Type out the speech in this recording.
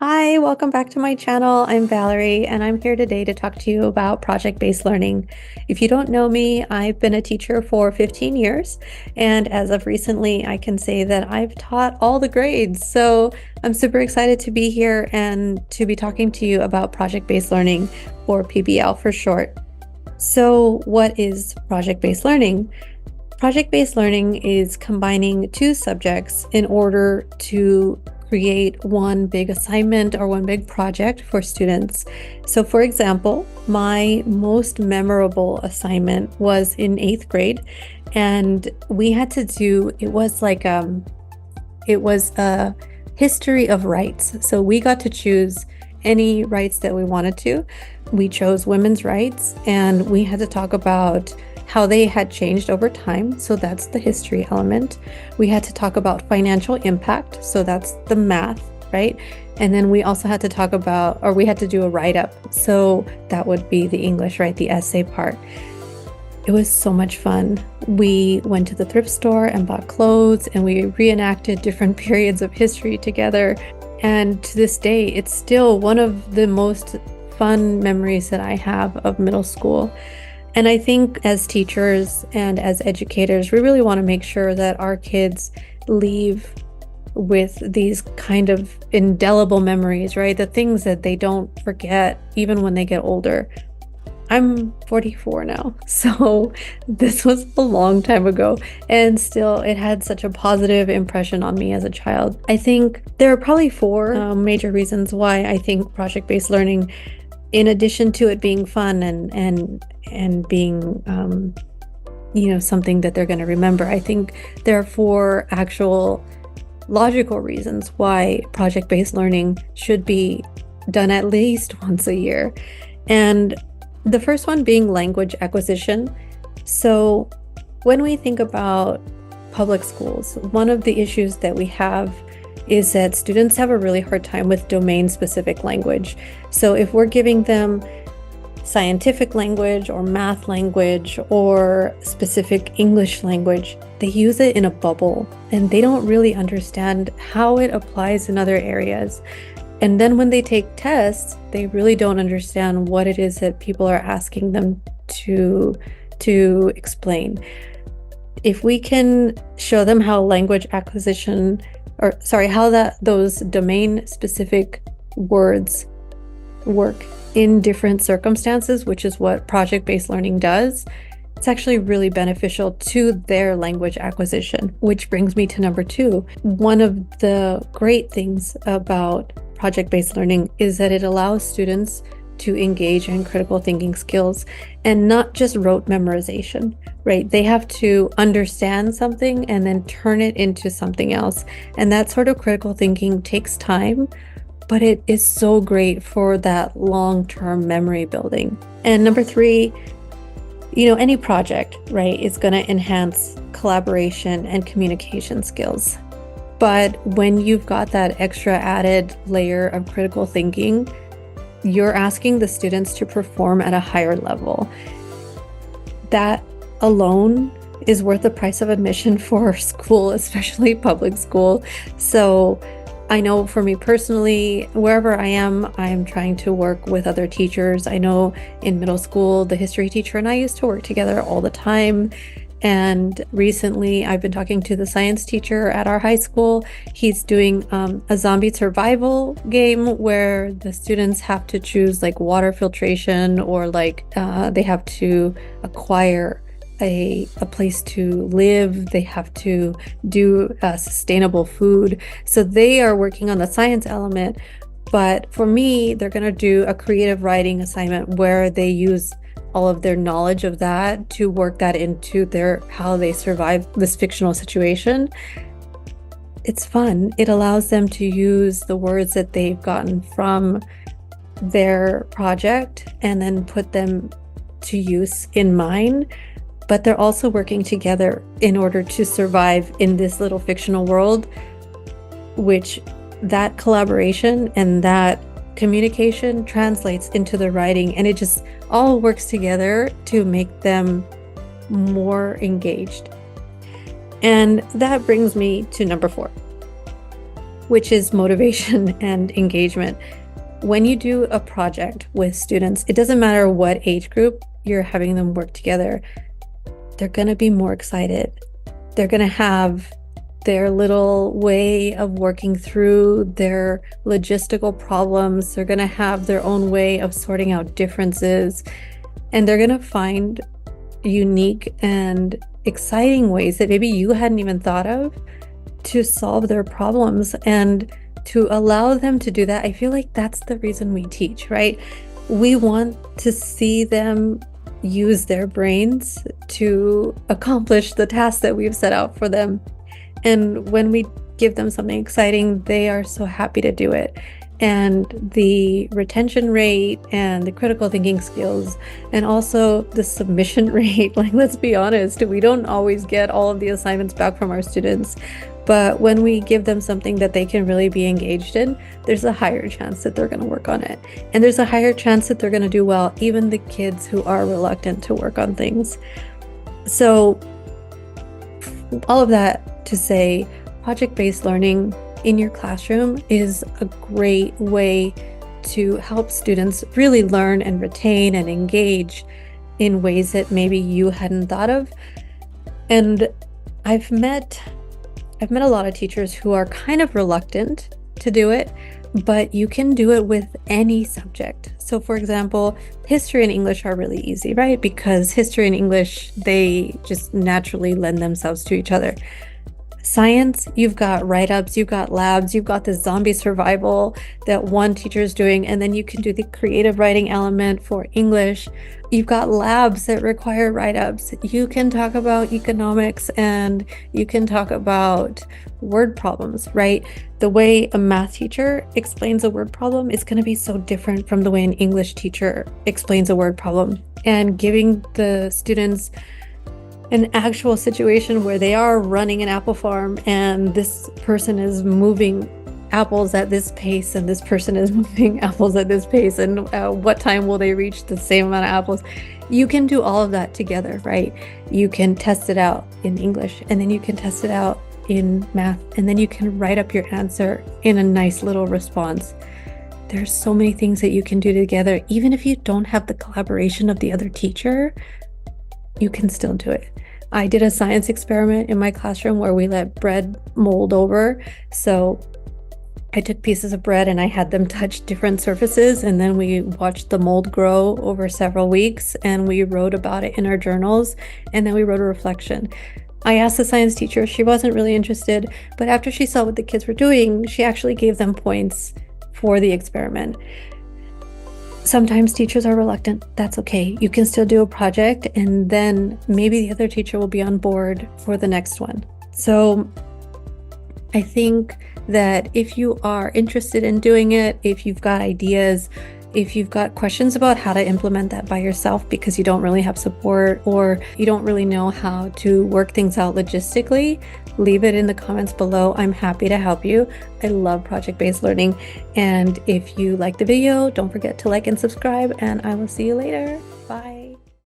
Hi, welcome back to my channel. I'm Valerie, and I'm here today to talk to you about project-based learning. If you don't know me, I've been a teacher for 15 years, and as of recently, I can say that I've taught all the grades. So I'm super excited to be here and to be talking to you about project-based learning, or PBL for short. So what is project-based learning? Project-based learning is combining two subjects in order to create one big assignment or one big project for students. So for example, my most memorable assignment was in 8th grade, and we had to do, it was a history of rights. So we got to choose any rights that we wanted to. We chose women's rights, and we had to talk about how they had changed over time. So that's the history element. We had to talk about financial impact. So that's the math, right? And then we also had to talk about, or we had to do a write-up. So that would be the English, right? The essay part. It was so much fun. We went to the thrift store and bought clothes, and we reenacted different periods of history together. And to this day, it's still one of the most fun memories that I have of middle school. And I think as teachers and as educators, we really want to make sure that our kids leave with these kind of indelible memories, right? The things that they don't forget even when they get older. I'm 44 now, so this was a long time ago, and still it had such a positive impression on me as a child. I think there are probably four major reasons why I think project-based learning, in addition to it being fun and being something that they're going to remember, I think there are four actual logical reasons why project-based learning should be done at least once a year. And the first one being language acquisition. So when we think about public schools, one of the issues that we have is that students have a really hard time with domain-specific language. So if we're giving them scientific language or math language or specific English language, they use it in a bubble and they don't really understand how it applies in other areas. And then when they take tests, they really don't understand what it is that people are asking them to explain. If we can show them how language acquisition, those domain-specific words work in different circumstances, which is what project-based learning does, it's actually really beneficial to their language acquisition, which brings me to number two. One of the great things about project-based learning is that it allows students to engage in critical thinking skills and not just rote memorization, right? They have to understand something and then turn it into something else. And that sort of critical thinking takes time, but it is so great for that long-term memory building. And number three, any project, right, is going to enhance collaboration and communication skills. But when you've got that extra added layer of critical thinking, you're asking the students to perform at a higher level. That alone is worth the price of admission for school, especially public school. So I know for me personally, wherever I am, I'm trying to work with other teachers. I know in middle school, the history teacher and I used to work together all the time. And recently I've been talking to the science teacher at our high school. He's doing a zombie survival game where the students have to choose like water filtration, or they have to acquire a place to live. They have to do sustainable food. So they are working on the science element. But for me, they're going to do a creative writing assignment where they use all of their knowledge of that to work that into how they survive this fictional situation. It's fun. It allows them to use the words that they've gotten from their project and then put them to use in mine. But they're also working together in order to survive in this little fictional world, which that collaboration and that communication translates into the writing, and it just all works together to make them more engaged. And that brings me to number four. which is motivation and engagement. When you do a project with students, it doesn't matter what age group you're having them work together, they're going to be more excited. They're going to have their little way of working through their logistical problems. They're going to have their own way of sorting out differences, and they're going to find unique and exciting ways that maybe you hadn't even thought of to solve their problems. And to allow them to do that, I feel like that's the reason we teach, right? We want to see them use their brains to accomplish the tasks that we've set out for them. And when we give them something exciting, they are so happy to do it. And the retention rate and the critical thinking skills, and also the submission rate, like, let's be honest, we don't always get all of the assignments back from our students. But when we give them something that they can really be engaged in, there's a higher chance that they're going to work on it. And there's a higher chance that they're going to do well, even the kids who are reluctant to work on things. So all of that to say, project-based learning in your classroom is a great way to help students really learn and retain and engage in ways that maybe you hadn't thought of. And I've met a lot of teachers who are kind of reluctant to do it, but you can do it with any subject. So for example, history and English are really easy, right? Because history and English, they just naturally lend themselves to each other. Science, you've got write-ups, you've got labs, you've got the zombie survival that one teacher is doing, and then you can do the creative writing element for English. You've got labs that require write-ups. You can talk about economics, and you can talk about word problems, right? The way a math teacher explains a word problem is going to be so different from the way an English teacher explains a word problem. And giving the students an actual situation where they are running an apple farm and this person is moving apples at this pace and this person is moving apples at this pace, and what time will they reach the same amount of apples? You can do all of that together, right? You can test it out in English, and then you can test it out in math, and then you can write up your answer in a nice little response. There's so many things that you can do together. Even if you don't have the collaboration of the other teacher, you can still do it. I did a science experiment in my classroom where we let bread mold over. So I took pieces of bread and I had them touch different surfaces, and then we watched the mold grow over several weeks, and we wrote about it in our journals, and then we wrote a reflection. I asked the science teacher, she wasn't really interested, but after she saw what the kids were doing, she actually gave them points for the experiment. Sometimes teachers are reluctant. That's okay. You can still do a project, and then maybe the other teacher will be on board for the next one. So I think that if you are interested in doing it, if you've got ideas, if you've got questions about how to implement that by yourself because you don't really have support, or you don't really know how to work things out logistically, leave it in the comments below. I'm happy to help you. I love project-based learning. And if you like the video, don't forget to like and subscribe, and I will see you later. Bye.